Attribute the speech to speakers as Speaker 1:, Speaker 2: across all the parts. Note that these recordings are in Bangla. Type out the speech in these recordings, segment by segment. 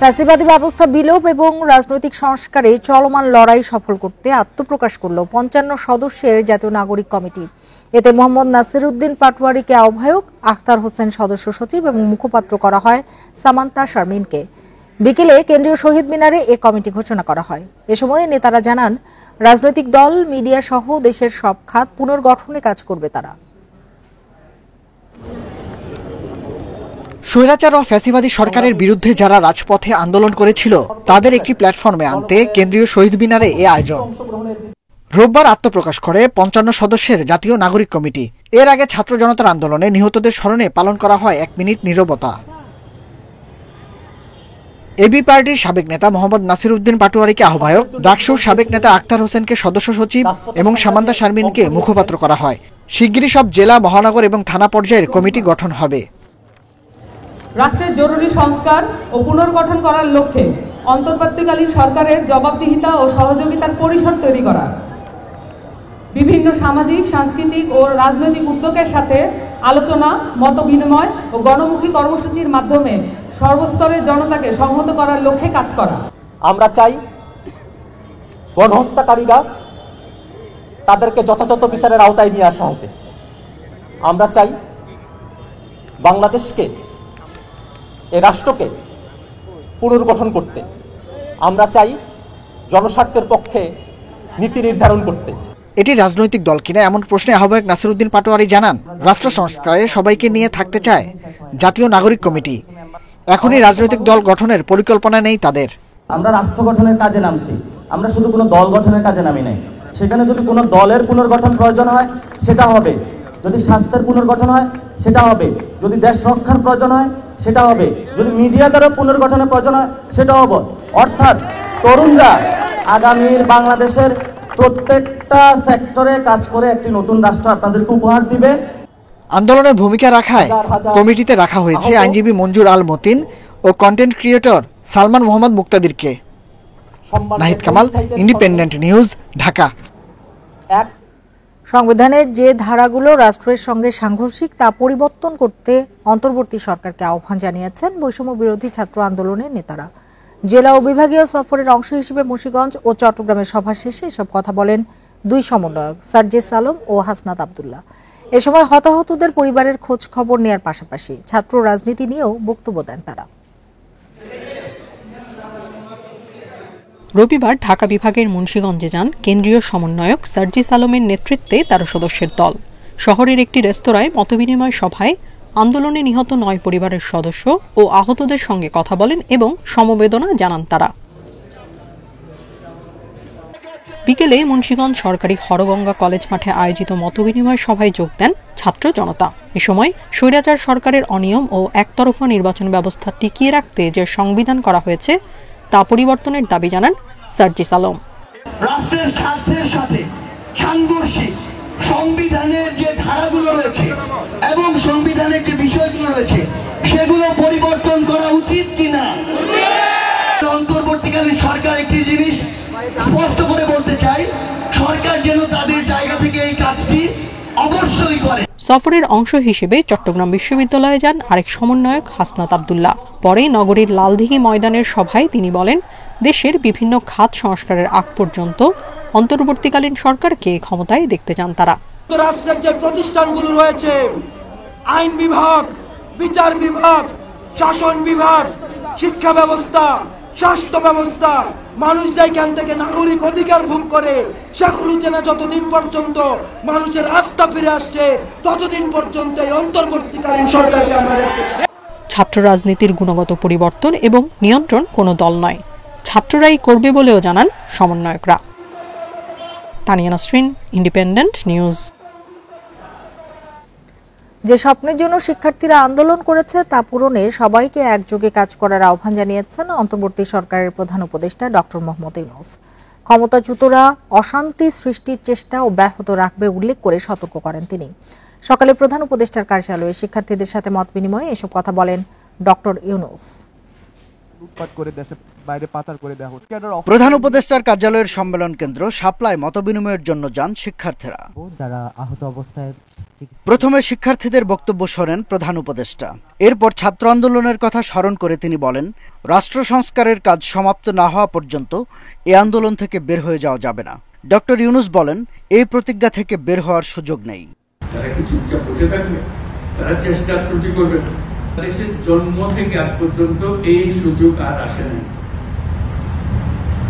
Speaker 1: ফ্যাসিবাদী ব্যবস্থা বিলোপ এবং রাজনৈতিক সংস্কারে চলমান লড়াই সফল করতে আত্মপ্রকাশ করল ৫৫ সদস্যের জাতীয় নাগরিক কমিটি। এতে মোহাম্মদ নাসিরউদ্দিন পাটোয়ারীকে আহ্বায়ক, আখতার হোসেন সদস্য সচিব এবং মুখপাত্র করা হয় সামান্তা শারমিনকে। বিকেলে কেন্দ্রীয় শহীদ মিনারে এ কমিটি ঘোষণা করা হয়। এ সময় নেতারা জানান, রাজনৈতিক দল, মিডিয়া সহ দেশের সব খাত পুনর্গঠনে কাজ করবে তারা।
Speaker 2: স্বৈরাচার ও ফ্যাসিবাদী সরকারের বিরুদ্ধে যারা রাজপথে আন্দোলন করেছিল তাদের একটি প্ল্যাটফর্মে আনতে কেন্দ্রীয় শহীদ মিনারে এ আয়োজন। রোববার আত্মপ্রকাশ করে ৫৫ সদস্যের জাতীয় নাগরিক কমিটি। এর আগে ছাত্র জনতার আন্দোলনে নিহতদের স্মরণে পালন করা হয় ১ মিনিট নীরবতা। এবি পার্টির সাবেক নেতা মোহাম্মদ নাসিরউদ্দিন পাটোয়ারীকে আহ্বায়ক, ডাকসুর সাবেক নেতা আখতার হোসেনকে সদস্য সচিব এবং সামান্তা শারমিনকে মুখপাত্র করা হয়। শিগগিরই সব জেলা, মহানগর এবং থানা পর্যায়ের কমিটি গঠন হবে।
Speaker 3: রাষ্ট্রের জরুরি সংস্কার ও পুনর্গঠন করার লক্ষ্যে অন্তর্বর্তীকালীন সরকারের জবাবদিহিতা ও সহযোগিতার পরিসর তৈরি করা, বিভিন্ন সামাজিক, সাংস্কৃতিক ও রাজনৈতিক উদ্যোগের সাথে আলোচনা, মত বিনিময় ও গণমুখী কর্মসূচির মাধ্যমে সর্বস্তরের জনতাকে সংহত করার লক্ষ্যে কাজ করা।
Speaker 4: আমরা চাই গণহত্যাকারীরা তাদেরকে যথাযথ বিচারের আওতায় নিয়ে আসা হবে। আমরা চাই বাংলাদেশকে, এ রাষ্ট্রকে পুনর্গঠন করতে। আমরা চাই জনস্বার্থের পক্ষে নীতি নির্ধারণ করতে।
Speaker 2: এটি রাজনৈতিক দল কিনা এমন প্রশ্নে আহ্বায়ক নাসিরউদ্দিন পাটোয়ারী জানান, রাষ্ট্র সংস্কারে সবাইকে নিয়ে থাকতে চায় জাতীয় নাগরিক কমিটি। এখনই রাজনৈতিক দল গঠনের পরিকল্পনা নেই তাদের।
Speaker 5: আমরা রাষ্ট্র গঠনের কাজে নামছি, আমরা শুধু কোনো দল গঠনের কাজে নামি নাই। সেখানে যদি কোনো দলের পুনর্গঠন প্রয়োজন হয় সেটা হবে, যদি স্বাস্থ্যের পুনর্গঠন হয় সেটা হবে, যদি দেশ রক্ষার প্রয়োজন হয় সেটা হবে, যদি মিডিয়া দ্বারা পুনর্গঠনের প্রয়োজন হয় সেটা হবে। অর্থাৎ তরুণরা আগামীর বাংলাদেশের প্রত্যেকটা সেক্টরে কাজ করে একটি নতুন রাষ্ট্র আপনাদেরকে উপহার দিবে।
Speaker 2: আন্দোলনে ভূমিকা রাখায় কমিটিতে রাখা হয়েছে আইনজীবী মঞ্জুর আল মতিন ও কন্টেন্ট ক্রিয়েটর সালমান মোহাম্মদ মুক্তাদিরকে। Nahid Kamal, independent news, Dhaka.
Speaker 1: সংবিধানের যে ধারাগুলো রাষ্ট্রের সঙ্গে সাংঘর্ষিক তা পরিবর্তন করতে অন্তর্বর্তী সরকারকে আহ্বান জানিয়েছেন বৈষম্য বিরোধী ছাত্র আন্দোলনের নেতারা। জেলা ও বিভাগীয় সফরের অংশ হিসেবে মুন্সিগঞ্জ ও চট্টগ্রামের সভা শেষে এসব কথা বলেন দুই সমন্বয়ক সার্জিস আলম ও হাসনাত আব্দুল্লাহ। এ সময় হতাহতদের পরিবারের খোঁজ খবর নেয়ার পাশাপাশি ছাত্র রাজনীতি নিয়েও বক্তব্য দেন তারা।
Speaker 6: রবিবার ঢাকা বিভাগের মুন্সিগঞ্জে যান কেন্দ্রীয় সমন্বয়ক সার্জিস আলমের নেতৃত্বে ১৩ সদস্যের দল। শহরের একটি রেস্তোরাঁয় মতবিনিময় সভায় আন্দোলনে নিহত ৯ পরিবারের সদস্য ও আহতদের সঙ্গে কথা বলেন এবং সমবেদনা জানান তারা। বিকেলে মুন্সিগঞ্জ সরকারি হরগঙ্গা কলেজ মাঠে আয়োজিত মতবিনিময় সভায় যোগ দেন ছাত্র জনতা। এ সময় স্বৈরাচার সরকারের অনিয়ম ও একতরফা নির্বাচন ব্যবস্থা টিকিয়ে রাখতে যে সংবিধান করা হয়েছে তা পরিবর্তনের দাবি জানান সার্জিস আলম।
Speaker 7: রাষ্ট্রের স্বার্থের সাথে সাংঘর্ষিক সংবিধানের যে ধারাগুলো রয়েছে এবং সংবিধানের যে বিষয়গুলো রয়েছে সেগুলো পরিবর্তন করা উচিত কিনা। অন্তর্বর্তীকালীন সরকার একটি জিনিস স্পষ্ট করে বলতে চাই, সরকার যেন তাদের জায়গা থেকে এই কাজটি অবশ্যই করে।
Speaker 6: সফরের অংশ হিসেবে চট্টগ্রাম বিশ্ববিদ্যালয়ে যান আরেক সমন্বয়ক হাসনাত আব্দুল্লাহ। পরে নগরীর লালদিঘি ময়দানের সভায় তিনি বলেন, দেশের বিভিন্ন খাত সংস্কারের আগ পর্যন্ত অন্তর্বর্তীকালীন সরকারকে ক্ষমতায় দেখতে চান তারা।
Speaker 7: রাষ্ট্রের যে প্রতিষ্ঠানগুলো রয়েছে, আইন বিভাগ, বিচার বিভাগ, শাসন বিভাগ, শিক্ষা ব্যবস্থা, স্বাস্থ্য ব্যবস্থা, মানুষ যেখান থেকে নাগরিক অধিকার ভোগ করে সেগুলোতে না যতদিন পর্যন্ত মানুষের আস্থা ফিরে আসছে ততদিন পর্যন্ত এই অন্তর্বর্তীকালীন সরকারকে আমরা দেখতে চাই।
Speaker 6: ছাত্র রাজনীতির গুণগত পরিবর্তন এবং নিয়ন্ত্রণ কোনো দল নয়, ছাত্ররাই করবে বলেও জানান সমন্বয়করা। Tania Nasrin, independent news.
Speaker 1: যে স্বপ্নের জন্য শিক্ষার্থীরা আন্দোলন করেছে তা পূরণে সবাইকে একযোগে কাজ করার আহ্বান জানিয়েছেন অন্তর্বর্তী সরকারের প্রধান উপদেষ্টা ডক্টর মোহাম্মদ ইউনূস। ক্ষমতাচ্যুতরা অশান্তি সৃষ্টির চেষ্টা অব্যাহত রাখবে উল্লেখ করে সতর্ক করেন তিনি। সকালে প্রধান উপদেষ্টার কার্যালয়ে শিক্ষার্থীদের সাথে মত বিনিময়ে এসব কথা বলেন ডক্টর ইউনূস।
Speaker 2: প্রধান উপদেষ্টার কার্যালয়ের সম্মেলন কেন্দ্র শাপলায় মতবিনিময়ের জন্য যান শিক্ষার্থীরা।
Speaker 8: যারা আহত অবস্থায়
Speaker 2: প্রথমে শিক্ষার্থীদের বক্তব্য শোনেন প্রধান উপদেষ্টা। এরপর ছাত্র আন্দোলনের কথা স্মরণ করে তিনি বলেন, রাষ্ট্র সংস্কারের কাজ সমাপ্ত না হওয়া পর্যন্ত এই আন্দোলন থেকে বের হয়ে যাওয়া যাবে না। ডক্টর ইউনূস বলেন, এই প্রতিজ্ঞা থেকে বের হওয়ার সুযোগ নেই।
Speaker 8: তারা কি চুপচাপ বসে থাকবে? তারা চেষ্টা ত্রুটি করবে না। দেশের জন্ম থেকে আজ পর্যন্ত এই সুযোগ আর আসে নাই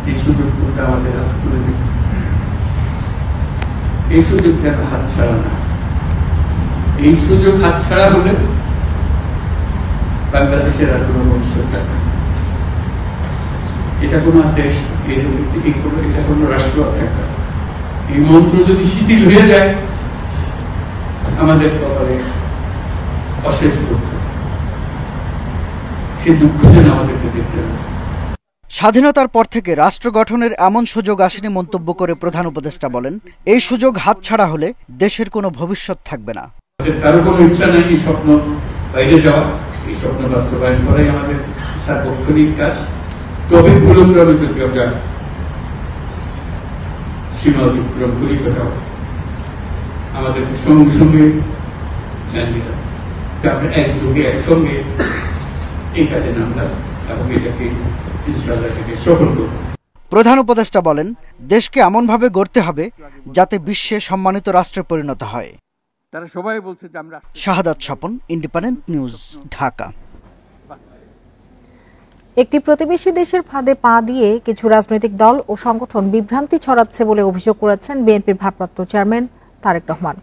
Speaker 8: যে সুযোগটা আমাদের হাত তুলে দেবে। এই সুযোগ যেন হাতছাড়া না। এই সুযোগ হাতছাড়া হলে বাংলাদেশের আর কোনো ভবিষ্যৎ থাকবে না। এটা কোনো দেশ, এটা কোনো রাষ্ট্র থাকবে। এই মন্ত্র যদি শিথিল হয়ে যায়, আমাদের কপালে অশেষ দুঃখ। সে দুঃখ যেন আমাদেরকে দেখতে হবে।
Speaker 2: স্বাধীনতার পর থেকে রাষ্ট্র গঠনের এমন সুযোগ আসেনি মন্তব্য করে প্রধান উপদেষ্টা বলেন, এই সুযোগ হাতছাড়া হলে দেশের কোনো ভবিষ্যৎ থাকবে না।
Speaker 8: কারো কোনো ইচ্ছা নাই এই স্বপ্ন বাইরে যাওয়া, এই স্বপ্ন বাস্তবায়ন করাই আমাদের সার্বক্ষণিক কাজ। তবে ভুলক্রমে যদি আমরা সীমা অতিক্রম করি কোথাও, আমাদের সঙ্গে সঙ্গে জানিয়ে দেব আমরা একযোগে একসঙ্গে এই কাজে নামলাম এবং এটাকে ইনশাআল্লাহ থেকে সফল করব।
Speaker 2: প্রধান উপদেষ্টা বলেন, দেশকে এমনভাবে গড়তে হবে যাতে বিশ্বে সম্মানিত রাষ্ট্রে পরিণত হয়।
Speaker 8: তারা সবাই বলছে যে আমরা।
Speaker 2: শাহাদাত স্বপন, ইন্ডিপেন্ডেন্ট নিউজ, ঢাকা।
Speaker 1: একটি প্রতিবেশী দেশের ফাঁদে পা দিয়ে কিছু রাজনৈতিক দল ও সংগঠন বিভ্রান্তি ছড়াচ্ছে বলে অভিযোগ করেছেন বিএনপির ভারপ্রাপ্ত চেয়ারম্যান তারেক রহমান।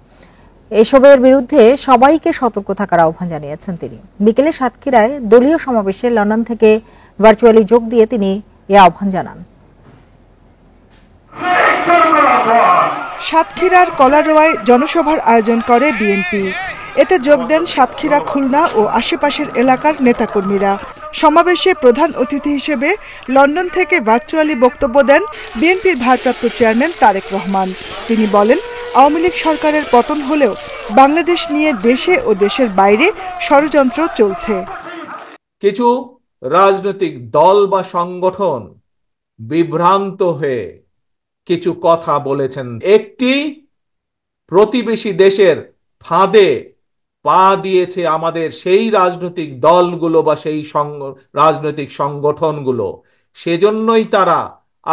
Speaker 1: এসবের বিরুদ্ধে সবাইকে সতর্ক থাকার আহ্বান জানিয়েছেন তিনি। বিকেলে সাতক্ষীরায় দলীয় সমাবেশে লন্ডন থেকে ভার্চুয়ালি যোগ দিয়ে তিনি এ আহ্বান জানান।
Speaker 9: সাতক্ষীরার কলারোয়ায় জনসভার আয়োজন করে বিএনপি। এতে যোগ দেন সাতক্ষীরা, খুলনা ও আশেপাশের এলাকার নেতাকর্মীরা। সমাবেশে প্রধান অতিথি হিসেবে লন্ডন থেকে ভার্চুয়ালি বক্তব্য দেন বিএনপির ভারপ্রাপ্ত চেয়ারম্যান তারেক রহমান। তিনি বলেন, আওয়ামী লীগ সরকারের পতন হলেও বাংলাদেশ নিয়ে দেশে ও দেশের বাইরে ষড়যন্ত্র চলছে।
Speaker 10: কিছু রাজনৈতিক দল বা সংগঠন বিভ্রান্ত হয়ে কিছু কথা বলেছেন। একটি প্রতিবেশী দেশের ফাঁদে পা দিয়েছে আমাদের সেই রাজনৈতিক দলগুলো বা সেই রাজনৈতিক সংগঠনগুলো। সেজন্যই তারা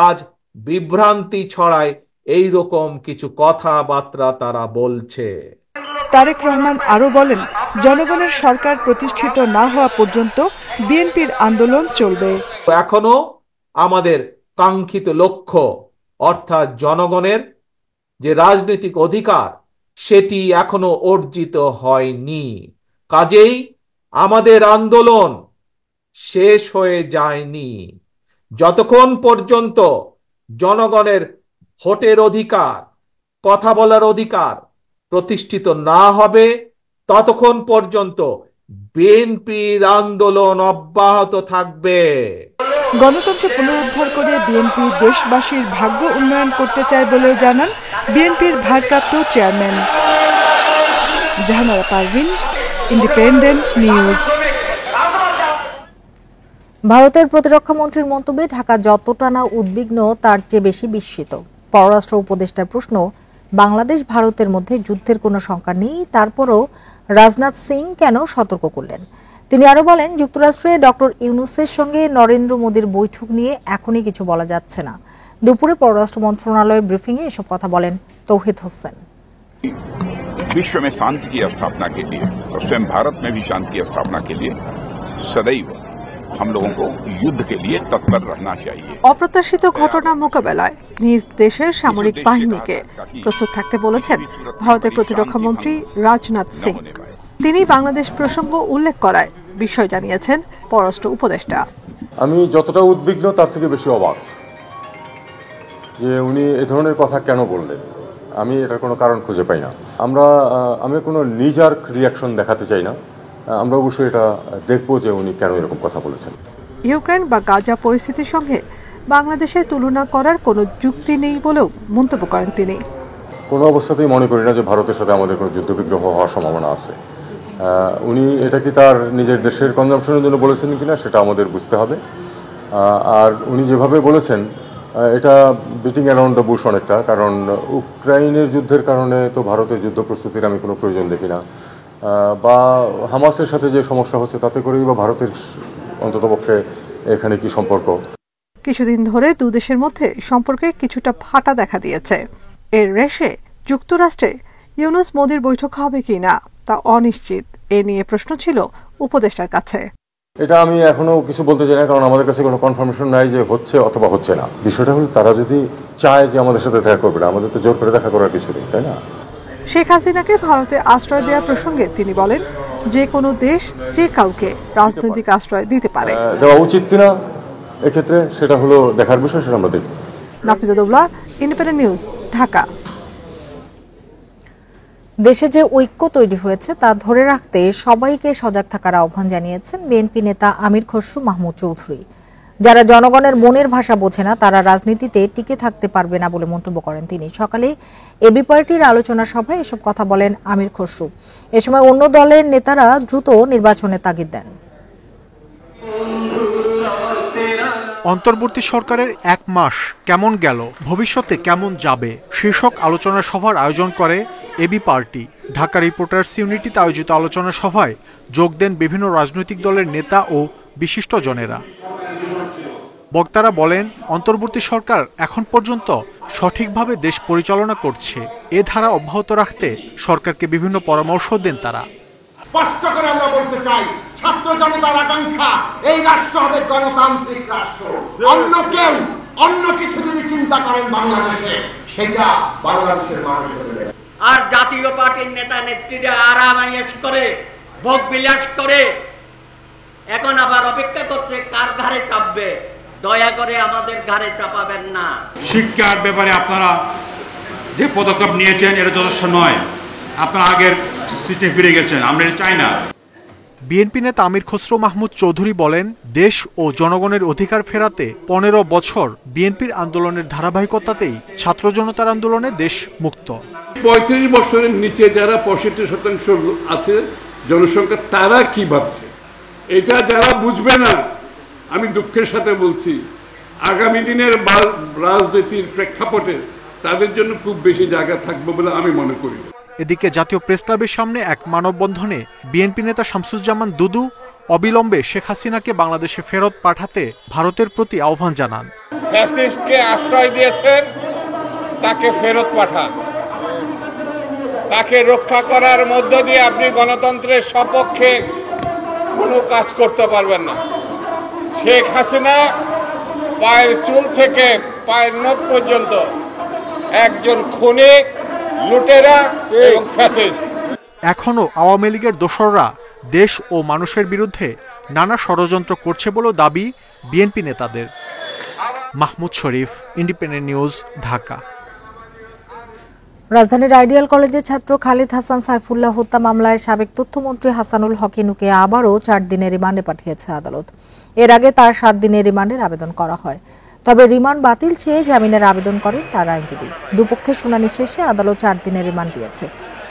Speaker 10: আজ বিভ্রান্তি ছড়ায়, এই রকম কিছু কথাবার্তা তারা বলছে।
Speaker 9: তারেক রহমান আরো বলেন, জনগণের সরকার প্রতিষ্ঠিত না হওয়া পর্যন্ত বিএনপির আন্দোলন চলবে।
Speaker 10: এখনো আমাদের কাঙ্ক্ষিত লক্ষ্য অর্থাৎ জনগণের যে রাজনৈতিক অধিকার সেটি এখনো অর্জিত হয়নি। কাজেই আমাদের আন্দোলন শেষ হয়ে যায়নি। যতক্ষণ পর্যন্ত জনগণের ভোটের অধিকার, কথা বলার অধিকার প্রতিষ্ঠিত না হবে, ততক্ষণ পর্যন্ত বিএনপির আন্দোলন অব্যাহত থাকবে।
Speaker 9: গণতন্ত্র পুনরুদ্ধার করে বিএনপি দেশবাসীর ভাগ্য উন্নয়ন করতে চায় বলেও জানান বিএনপির ভারপ্রাপ্ত chairman. Jahanara Parvin, independent news.
Speaker 1: ভারতের প্রতিরক্ষা মন্ত্রীর মন্তব্যে ঢাকা যতটা না উদ্বিগ্ন তার চেয়ে বেশি বিস্মিত। পররাষ্ট্র উপদেষ্টার প্রশ্ন, বাংলাদেশ ভারতের মধ্যে যুদ্ধের কোনো শঙ্কা নেই, তারপরও রাজনাথ সিং কেন সতর্ক করলেন? তিনি আরো বলেন, যুক্তরাষ্ট্রে ডক্টর ইউনূসের সঙ্গে নরেন্দ্র মোদীর বৈঠক নিয়ে এখনই কিছু বলা যাচ্ছে না। দুপুরে পররাষ্ট্র মন্ত্রণালয়ে ব্রিফিংয়ে এসব কথা বলেন তৌহিদ হোসেন।
Speaker 11: विश्व में शांति की स्थापना के लिए और स्वयं भारत में भी शांति की स्थापना के लिए सदैव हम लोगों को युद्ध के लिए तत्पर रहना चाहिए।
Speaker 6: অপ্রত্যাশিত ঘটনা মোকাবেলায় নিজ দেশের সামরিক বাহিনীকে প্রস্তুত থাকতে বলেছেন ভারতের প্রতিরক্ষা মন্ত্রী রাজনাথ সিং। তিনি বাংলাদেশ প্রসঙ্গ উল্লেখ করায় বিষয় জানিয়েছেন পররাষ্ট্র উপদেষ্টা।
Speaker 12: আমি যতটা উদ্বিগ্ন তার থেকে বেশি অবাক যে উনি এ ধরনের কথা কেন বললেন। আমি এটার কোনো কারণ খুঁজে পাই না। আমি কোনো নিজার রিয়াকশন দেখাতে চাই না। আমরা অবশ্যই এটা দেখব যে উনি কেন এরকম কথা বলেছেন।
Speaker 6: ইউক্রেন বা গাজা পরিস্থিতির সঙ্গে বাংলাদেশের তুলনা করার কোনো যুক্তি নেই বলেও মন্তব্য করেন তিনি।
Speaker 12: কোনো অবস্থাতেই মনে করি না যে ভারতের সাথে আমাদের কোনো যুদ্ধবিগ্রহ হওয়ার সম্ভাবনা আছে। উনি এটা কি তার নিজের দেশের কনজাম্পশনের জন্য বলেছেন কিনা সেটা আমাদের বুঝতে হবে। আর উনি যেভাবে বলেছেন এটা বিটিং অ্যারাউন্ড দ্য বুশ অনেকটা, কারণ ইউক্রাইনের যুদ্ধের কারণে তো ভারতের যুদ্ধ প্রস্তুতির আমি কোনো প্রয়োজন দেখি না, বা হামাসের সাথে যে সমস্যা হচ্ছে তাতে করেই বা ভারতের অন্ততপক্ষে এখানে কি সম্পর্ক।
Speaker 6: কিছুদিন ধরে দু দেশের মধ্যে সম্পর্কে কিছুটা ফাটা দেখা দিয়েছে। এর রেশে যুক্তরাষ্ট্রে ইউনূস মোদির বৈঠক হবে কিনা তা অনিশ্চিত। এ নিয়ে প্রশ্ন ছিল উপদেষ্টার কাছে।
Speaker 12: এটা আমি এখনো কিছু বলতে চাই না, কারণ আমাদের কাছে কোনো কনফার্মেশন নাই যে হচ্ছে অথবা হচ্ছে না। বিষয়টা হলো তারা যদি চায় যে আমাদের সাথে দেখা করবে না, আমাদের তো জোর করে দেখা করার কিছু নেই, তাই না?
Speaker 6: শেখ হাসিনাকে ভারতে আশ্রয় দেওয়ার প্রসঙ্গে তিনি বলেন, যে কোনো দেশ যে কাউকে রাজনৈতিক আশ্রয় দিতে পারে।
Speaker 12: দেওয়া উচিত কিনা এক্ষেত্রে সেটা হলো দেখার বিষয়, সেটা আমরা দেখব।
Speaker 6: Nafiza Daula, independent news, Dhaka.
Speaker 1: দেশে যে ঐক্য তৈরি হয়েছে তা ধরে রাখতে সবাইকে সজাগ থাকার আহ্বান জানিয়েছেন বিএনপি নেতা আমির খসরু মাহমুদ চৌধুরী। যারা জনগণের মনের ভাষা বোঝে না তারা রাজনীতিতে টিকে থাকতে পারবে না বলে মন্তব্য করেন তিনি। সকালে এবি পার্টির আলোচনা সভায় এসব কথা বলেন আমির খসরু। এ সময় অন্য দলের নেতারা দ্রুত নির্বাচনে তাগিদ দেন।
Speaker 13: অন্তর্বর্তী সরকারের 1 মাস কেমন গেল, ভবিষ্যতে কেমন যাবে শীর্ষক আলোচনা সভার আয়োজন করে এবি পার্টি। ঢাকা রিপোর্টার্স ইউনিটিতে আয়োজিত আলোচনা সভায় যোগ দেন বিভিন্ন রাজনৈতিক দলের নেতা ও বিশিষ্টজনেরা। বক্তারা বলেন, অন্তর্বর্তী সরকার এখন পর্যন্ত সঠিকভাবে দেশ পরিচালনা করছে। এ ধারা অব্যাহত রাখতে সরকারকে বিভিন্ন পরামর্শ দেন তারা।
Speaker 14: স্পষ্ট করে আমরা বলতে চাই, ছাত্র জনতার আকাঙ্ক্ষা এই রাষ্ট্র হবে গণতান্ত্রিক রাষ্ট্র। অন্য কিছু যদি চিন্তা করেন বাংলাদেশে, সেটা বাংলাদেশের মানুষ হবে।
Speaker 15: আর জাতীয় পার্টির নেতা নেত্রীরা আরাম আয়েশ করে, ভোগ বিলাস করে এখন আবার অপেক্ষা করছে কার ঘাড়ে চাপবে। দয়া করে আমাদের ঘাড়ে চাপাবেন না।
Speaker 16: শিক্ষার ব্যাপারে আপনারা যে পদক্ষেপ নিয়েছেন এটা যথেষ্ট নয়। আপনারা আগের সিটে ফিরে গেছেন, আমরা এটা চাই না।
Speaker 13: বিএনপি নেতা আমির খসরু মাহমুদ চৌধুরী বলেন, দেশ ও জনগণের অধিকার ফেরাতে 15 বছর বিএনপির আন্দোলনের ধারাবাহিকতাতেই ছাত্র জনতার আন্দোলনে দেশ মুক্ত।
Speaker 8: 35 বছরের নিচে যারা 65% আছে জনসংখ্যা, তারা কি ভাবছে এটা যারা বুঝবে না, আমি দুঃখের সাথে বলছি, আগামী দিনের রাজনীতির প্রেক্ষাপটে তাদের জন্য খুব বেশি জায়গা থাকবে বলে আমি মনে করি।
Speaker 13: এদিকে জাতীয় প্রেস ক্লাবের সামনে এক মানববন্ধনে বিএনপি নেতা শামসুজ্জামান দুদু অবিলম্বে শেখ হাসিনাকে বাংলাদেশে ফেরত পাঠাতে ভারতের প্রতি আহ্বান জানান।
Speaker 17: ফ্যাসিস্টকে আশ্রয় দিয়েছেন, তাকে ফেরত পাঠান। তাকে রক্ষা করার মধ্য দিয়ে আপনি গণতন্ত্রের সপক্ষে কোনো কাজ করতে পারবেন না। শেখ হাসিনা পায়ের চুল থেকে পায়ের নখ পর্যন্ত একজন খুনি, লুটেরা এবং ফ্যাসিস্ট।
Speaker 13: এখনো আওয়ামী লীগের দোসররা দেশ ও মানুষের বিরুদ্ধে নানা ষড়যন্ত্র করছে বলেও দাবি বিএনপি নেতাদের। মাহমুদ শরীফ, ইন্ডিপেন্ডেন্ট নিউজ, ঢাকা।
Speaker 1: রাজধানীর আইডিয়াল কলেজের ছাত্র খালিদ হাসান সাইফুল্লাহ হত্যা মামলায় সাবেক তথ্যমন্ত্রী হাসানুল হকিনুকে আবারও 4 দিনের রিমান্ডে পাঠিয়েছে আদালত। এর আগে তার 7 দিনের রিমান্ডের আবেদন করা হয়। তবে রিমান্ড বাতিল চেয়ে জামিনের আবেদন করেন তার আইনজীবী। দুপক্ষের শুনানি শেষে আদালত 4 দিনের রিমান্ড দিয়েছে।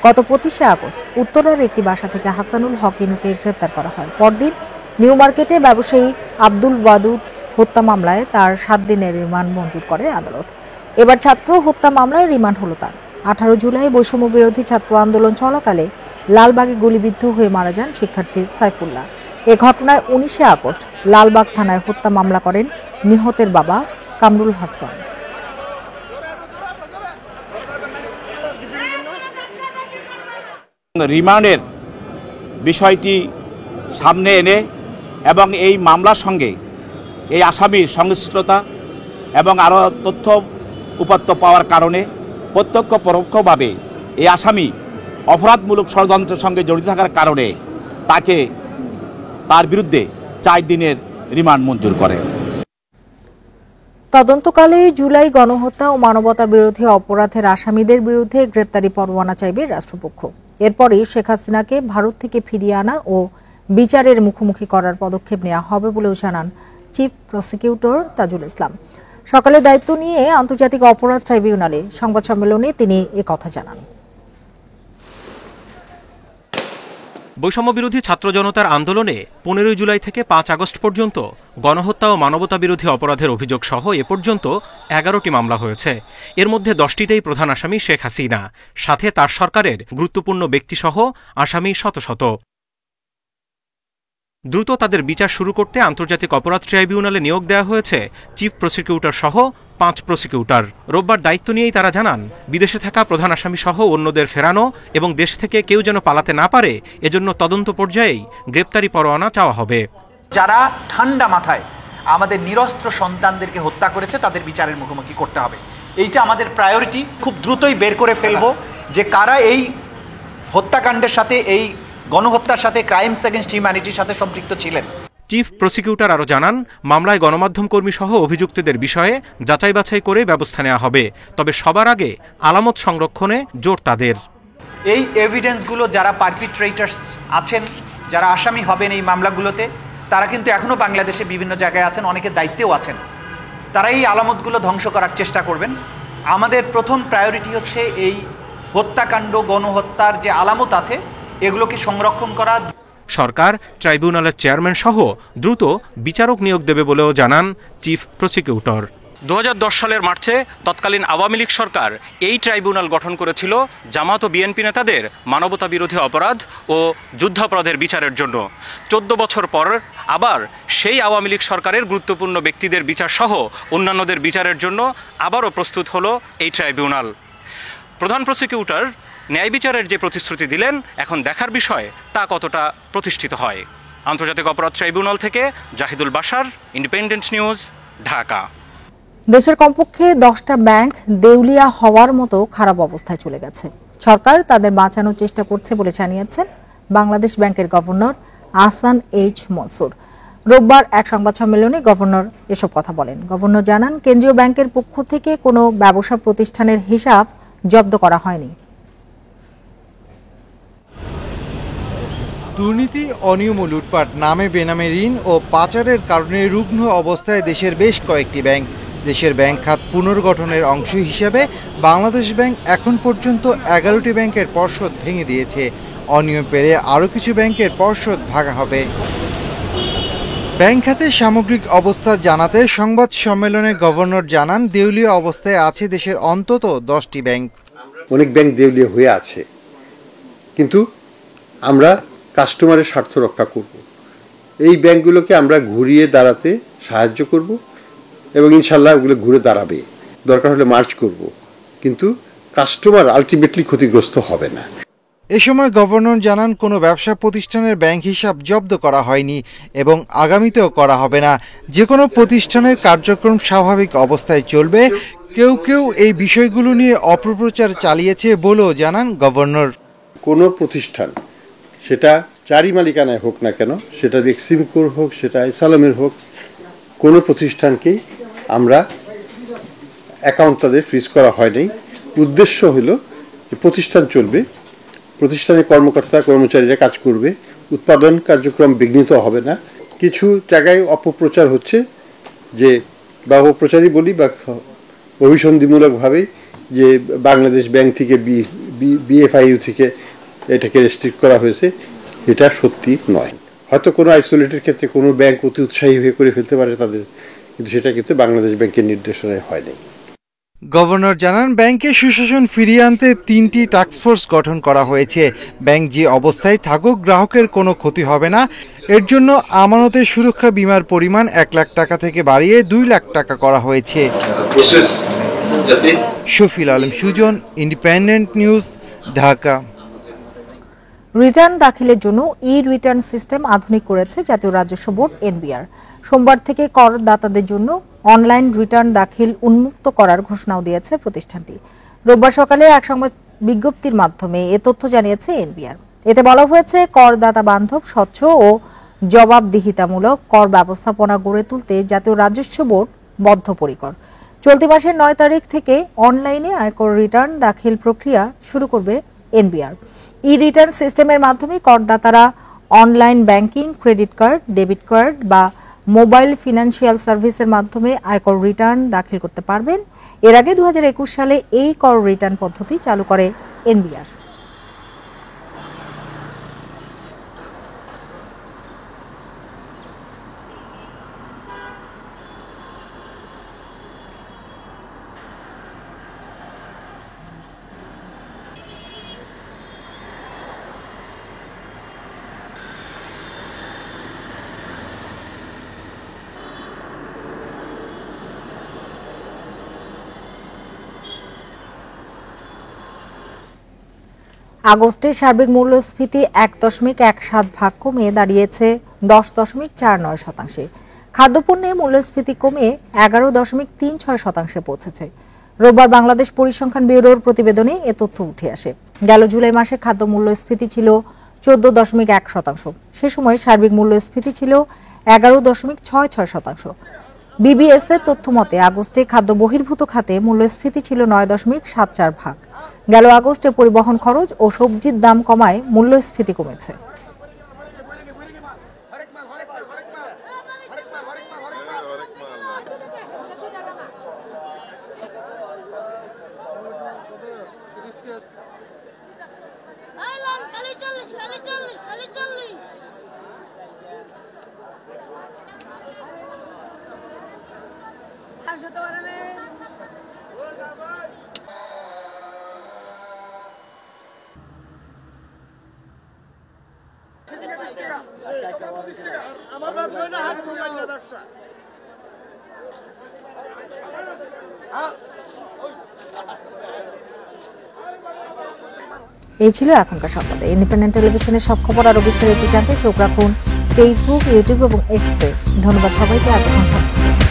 Speaker 1: গত 25শে আগস্ট উত্তরার একটি বাসা থেকে হাসানুল হকিনুকে গ্রেপ্তার করা হয়। পরদিন নিউ মার্কেটে ব্যবসায়ী আব্দুল ওয়াদুদ হত্যা মামলায় তার 7 দিনের রিমান্ড মঞ্জুর করে আদালত। এবার ছাত্র হত্যা মামলায় রিমান্ড হলো তার। 18 জুলাই বৈষম্য বিরোধী ছাত্র আন্দোলন চলাকালে লালবাগে গুলিবিদ্ধ হয়ে মারা যান শিক্ষার্থী সাইফুল্লাহ। এ ঘটনায় 19শে আগস্ট লালবাগ থানায় হত্যা মামলা করেন নিহতের বাবা কামরুল হাসান।
Speaker 18: রিমান্ডের বিষয়টি সামনে এনে এবং এই মামলার সঙ্গে এই আসামির সংশ্লিষ্টতা এবং আরও তথ্য উপাত্ত পাওয়ার কারণে প্রত্যক্ষ পরোক্ষভাবে এই আসামি অপরাধমূলক ষড়যন্ত্রের সঙ্গে জড়িত থাকার কারণে তার বিরুদ্ধে 4 দিনের রিমান্ড মঞ্জুর করে।
Speaker 1: তদন্তকালে জুলাই গণহত্যা ও মানবতা বিরোধী অপরাধের আসামিদের বিরুদ্ধে গ্রেপ্তারি পরোয়ানা চাইবে রাষ্ট্রপক্ষ। এরপরই শেখ হাসিনাকে ভারত থেকে ফিরিয়ে আনা ও বিচারের মুখোমুখি করার পদক্ষেপ নেওয়া হবে বলেও জানান চিফ প্রসিকিউটর তাজুল ইসলাম। সকালে দায়িত্ব নিয়ে আন্তর্জাতিক অপরাধ ট্রাইব্যুনালে সংবাদ সম্মেলনে তিনি একথা জানান।
Speaker 19: বৈষম্য বিরোধী ছাত্র জনতার আন্দোলনে 15 জুলাই থেকে 5 আগস্ট পর্যন্ত গণহত্যা ও মানবতা বিরোধী অপরাধের অভিযোগ সহ এ পর্যন্ত 11টি মামলা হয়েছে। এর মধ্যে 10টিতেই প্রধান আসামি শেখ হাসিনা, সাথে তার সরকারের গুরুত্বপূর্ণ ব্যক্তিসহ আসামি শত শত। দ্রুত তাদের বিচার শুরু করতে আন্তর্জাতিক অপরাধ ট্রাইব্যুনালে নিয়োগ দেওয়া হয়েছে চিফ প্রসিকিউটর সহ 5 প্রসিকিউটর। রোববার দায়িত্ব নিয়েই তারা জানান, বিদেশে থাকা প্রধান আসামি সহ অন্যদের ফেরানো এবং দেশ থেকে কেউ যেন পালাতে না পারে এজন্য তদন্ত পর্যায়েই গ্রেপ্তারি পরোয়ানা চাওয়া হবে।
Speaker 20: যারা ঠান্ডা মাথায় আমাদের নিরস্ত্র সন্তানদেরকে হত্যা করেছে তাদের বিচারের মুখোমুখি করতে হবে। এইটা আমাদের প্রায়োরিটি। খুব দ্রুতই বের করে ফেলবো যে কারা এই হত্যাকাণ্ডের সাথে, এই গণহত্যার সাথে, ক্রাইমস এগেইনস্ট হিউম্যানিটির সাথে সম্পৃক্ত ছিলেন।
Speaker 19: চিফ প্রসিকিউটর আরও জানান, মামলায় গণমাধ্যম কর্মী সহ অভিযুক্তদের বিষয়ে যাচাই বাছাই করে ব্যবস্থা নেওয়া হবে, তবে সবার আগে আলামত সংরক্ষণে জোর তাদের।
Speaker 20: এই এভিডেন্সগুলো যারা পারপিট্রেটার্স আছেন, যারা আসামি হবেন এই মামলাগুলোতে, তারা কিন্তু এখনও বাংলাদেশে বিভিন্ন জায়গায় আছেন, অনেকে দায়িত্বেও আছেন। তারা এই আলামতগুলো ধ্বংস করার চেষ্টা করবেন। আমাদের প্রথম প্রায়োরিটি হচ্ছে এই হত্যাকাণ্ড, গণহত্যার যে আলামত আছে এগুলোকে সংরক্ষণ করা।
Speaker 19: সরকার ট্রাইব্যুনালের চেয়ারম্যান সহ দ্রুত বিচারক নিয়োগ দেবে বলেও জানান চিফ প্রসিকিউটর। 2010 সালের মার্চে তৎকালীন আওয়ামী লীগ সরকার এই ট্রাইব্যুনাল গঠন করেছিল জামাত ও বিএনপি নেতাদের মানবতা বিরোধী অপরাধ ও যুদ্ধাপরাধের বিচারের জন্য। 14 বছর পর আবার সেই আওয়ামী লীগ সরকারের গুরুত্বপূর্ণ ব্যক্তিদের বিচার সহ অন্যান্যদের বিচারের জন্য আবারও প্রস্তুত হলো এই ট্রাইব্যুনাল। প্রধান প্রসিকিউটর ন্যায় বিচারের যে প্রতিশ্রুতি দিলেন, এখন দেখার বিষয় তা কতটা প্রতিষ্ঠিত হয়। আন্তর্জাতিক অপরাধ ট্রাইব্যুনাল থেকে জাহিদুল বাশার, ইন্ডিপেন্ডেন্ট নিউজ, ঢাকা।
Speaker 1: দেশের কমপক্ষে 10টা ব্যাংক দেউলিয়া হওয়ার মতো খারাপ অবস্থায় চলে গেছে। সরকার তাদের বাঁচানোর চেষ্টা করছে বলে জানিয়েছেন বাংলাদেশ ব্যাংকের গভর্নর আহসান এইচ মনসুর। রোববার এক সংবাদ সম্মেলনে গভর্নর এসব কথা বলেন। গভর্নর জানান, কেন্দ্রীয় ব্যাংকের পক্ষ থেকে কোনো ব্যবসা প্রতিষ্ঠানের হিসাব জব্দ করা হয়নি।
Speaker 21: দুর্নীতি, অনিয়ম ও লুটপাট, নামে বেনামে ঋণ ও পাচারের কারণে রুগ্ন অবস্থায় দেশের বেশ কয়েকটি ব্যাংক। দেশের ব্যাংক খাত পুনর্গঠনের অংশ হিসেবে বাংলাদেশ ব্যাংক এখন পর্যন্ত 11টি ব্যাংকের পর্ষদ ভেঙে দিয়েছে। অনিয়ম পেরে আরও কিছু ব্যাংকের পর্ষদ ভাঙা হবে। ব্যাংক খাতের সামগ্রিক অবস্থা জানাতে সংবাদ সম্মেলনে গভর্নর জানান, দেউলিয়া অবস্থায় আছে দেশের অন্তত 10টি ব্যাংক।
Speaker 22: অনেক ব্যাংক দেউলিয়া হয়ে আছে, কিন্তু আমরা কাস্টমারের স্বার্থ রক্ষা করব। এই ব্যাংকগুলোকে আমরা ঘুরিয়ে দাঁড়াতে সাহায্য করব এবং ইনশাল্লাহ ওগুলো ঘুরে দাঁড়াবে। দরকার হলে মার্চ করব, কিন্তু কাস্টমার আলটিমেটলি ক্ষতিগ্রস্ত হবে না।
Speaker 21: এ সময় গভর্নর জানান, কোনো ব্যবসা প্রতিষ্ঠানের ব্যাংক হিসাব জব্দ করা হয়নি এবং আগামীতেও করা হবে না। যে কোনো প্রতিষ্ঠানের কার্যক্রম স্বাভাবিক অবস্থায় চলবে। কেউ কেউ এই বিষয়গুলো নিয়ে অপপ্রচার চালিয়েছে বলেও জানান গভর্নর।
Speaker 22: কোনো প্রতিষ্ঠান, সেটা চারি মালিকানায় হোক না কেন, সেটা এক্সিমকোর হোক, সেটা ইসালামের হোক, কোনো প্রতিষ্ঠানকেই আমরা অ্যাকাউন্ট তাদের ফ্রিজ করা হয়নি। উদ্দেশ্য হলো যে প্রতিষ্ঠান চলবে, প্রতিষ্ঠানের কর্মকর্তা কর্মচারীরা কাজ করবে, উৎপাদন কার্যক্রম বিঘ্নিত হবে না। কিছু জায়গায় অপপ্রচার হচ্ছে, যে বা অপপ্রচারই বলি বা অভিসন্ধিমূলকভাবে, যে বাংলাদেশ ব্যাংক থেকে বিএফআইইউ থেকে এটাকে রেস্ট্রিক্ট করা হয়েছে। এটা সত্যি নয়। হয়তো কোনো আইসোলেটেড ক্ষেত্রে কোনো ব্যাংক অতি উৎসাহী হয়ে করে ফেলতে পারে তাদের, কিন্তু সেটা কিন্তু বাংলাদেশ ব্যাংকের নির্দেশনায় হয়নি।
Speaker 21: গভর্নর জানান, ব্যাংকে সুশাসন ফিরিয়ে আনতে 3টি টাস্কফোর্স গঠন করা হয়েছে। ব্যাংক যে অবস্থায় থাকুক, গ্রাহকের কোনো ক্ষতি হবে না। এর জন্য আমানতের সুরক্ষা বীমার পরিমাণ 1 লাখ টাকা থেকে বাড়িয়ে 2 লাখ টাকা করা হয়েছে। Shafil Alam Sujon, independent news, Dhaka.
Speaker 1: Return দাখিলের জন্য রিটার্ন সিস্টেম আধুনিক করেছে জাতীয় রাজস্ব বোর্ড এনবিআর। সোমবার থেকে করদাতাদের জন্য অনলাইন রিটার্ন দাখিল উন্মুক্ত করার ঘোষণাও দিয়েছে প্রতিষ্ঠানটি। রোববার সকালে এক সংবাদ বিজ্ঞপ্তির মাধ্যমে এ তথ্য জানিয়েছে এনবিআর। এতে বলা হয়েছে, করদাতা বান্ধব, স্বচ্ছ ও জবাবদিহিতামূলক কর ব্যবস্থাপনা গড়ে তুলতে জাতীয় রাজস্ব বোর্ড বদ্ধপরিকর। চলতি মাসের 9 তারিখ থেকে অনলাইনে আয়কর রিটার্ন দাখিল প্রক্রিয়া শুরু করবে এনবিআর। রিটার্ন সিস্টেমের মাধ্যমে করদাতারা online banking, credit card, debit card বা মোবাইল ফিনান্সিয়াল সার্ভিসের মাধ্যমে আয়কর রিটার্ন দাখিল করতে পারবেন। এর আগে 2021 সালে এই কর রিটার্ন পদ্ধতি চালু করে এনবিআর। আগস্টে সার্বিক মূল্যস্ফীতি 1.17 কমে দাঁড়িয়েছে 10.49%। খাদ্যপণ্যে মূল্যস্ফীতি কমে 11.36% পৌঁছেছে। রোববার বাংলাদেশ পরিসংখ্যান ব্যুরোর প্রতিবেদনে এ তথ্য উঠে আসে। গেল জুলাই মাসে খাদ্য মূল্যস্ফীতি ছিল 14.1%। সে সময় সার্বিক মূল্যস্ফীতি ছিল 11.66%। বিবিএস এর তথ্য মতে আগস্টে খাদ্য বহির্ভূত খাতে মূল্যস্ফীতি ছিল 9.74%। গেল আগস্টে পরিবহন খরচ ও সবজির দাম কমায় মূল্যস্ফীতি কমেছে। এই ছিল এখনকার সংবাদে। ইন্ডিপেন্ডেন্ট টেলিভিশনের সব খবর আরো বিস্তারিত জানতে চোখ রাখুন ফেসবুক, ইউটিউব এবং এক্সে। ধন্যবাদ সবাইকে এতক্ষণ সাথে